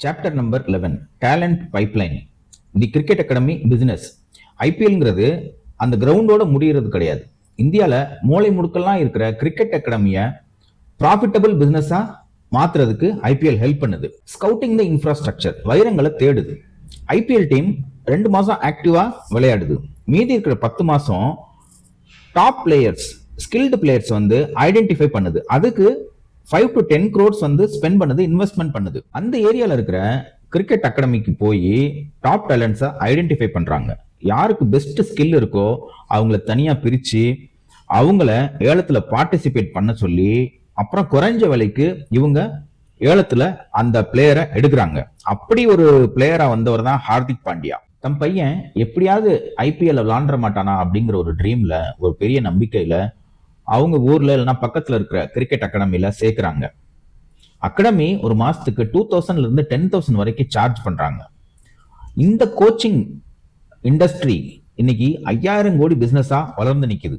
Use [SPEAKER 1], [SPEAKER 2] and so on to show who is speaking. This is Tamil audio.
[SPEAKER 1] Chapter number 11 talent pipeline the cricket academy business. ஐபிஎல்ங்கிறது அந்த கிரவுண்டோட முடிகிறது கிடையாது. இந்தியாவில் மூளை முடுக்கெல்லாம் இருக்கிற கிரிக்கெட் அகாடமியை ப்ராஃபிட்டபிள் பிசினஸா மாத்துறதுக்கு ஐபிஎல் ஹெல்ப் பண்ணுது. ஸ்கவுட்டிங் த இன்ஃப்ராஸ்ட்ரக்சர், வைரங்களை தேடுது. ஐபிஎல் டீம் 2 மாசம் ஆக்டிவா விளையாடுது. மீதி இருக்கிற 10 மாசம் top players, skilled players identify பண்ணுது. அதுக்கு 5 to 10 crores ஸ்பெண்ட் பண்ணுது, இன்வெஸ்ட்மெண்ட் பண்ணுது. அந்த ஏரியால இருக்கிற கிரிக்கெட் அகாடமிக்கு போய் டாப் டேலண்ட்ஸை ஐடென்டிஃபை பண்றாங்க. யாருக்கு பெஸ்ட் ஸ்கில் இருக்கோ அவங்கள தனியா பிரிச்சு அவங்கள ஏலத்துல பார்ட்டிசிபேட் பண்ண சொல்லி அப்புறம் குறைஞ்ச விலைக்கு இவங்க ஏலத்துல அந்த பிளேயரை எடுக்கிறாங்க. அப்படி ஒரு பிளேயரா வந்தவர் தான் ஹார்திக் பாண்டியா. தம் பையன் எப்படியாவது ஐபிஎல் விளாண்ட மாட்டானா அப்படிங்கிற ஒரு ட்ரீம்ல, ஒரு பெரிய நம்பிக்கையில அவங்க ஊர்ல இல்லைன்னா பக்கத்துல இருக்கிற கிரிக்கெட் அகாடமில சேர்க்கிறாங்க. அகாடமி ஒரு மாசத்துக்கு 2000 இருந்து 10,000 வரைக்கும் சார்ஜ் பண்றாங்க. இந்த கோச்சிங் இண்டஸ்ட்ரி இன்னைக்கு 5000 கோடி பிசினஸா வளர்ந்து நிக்குது.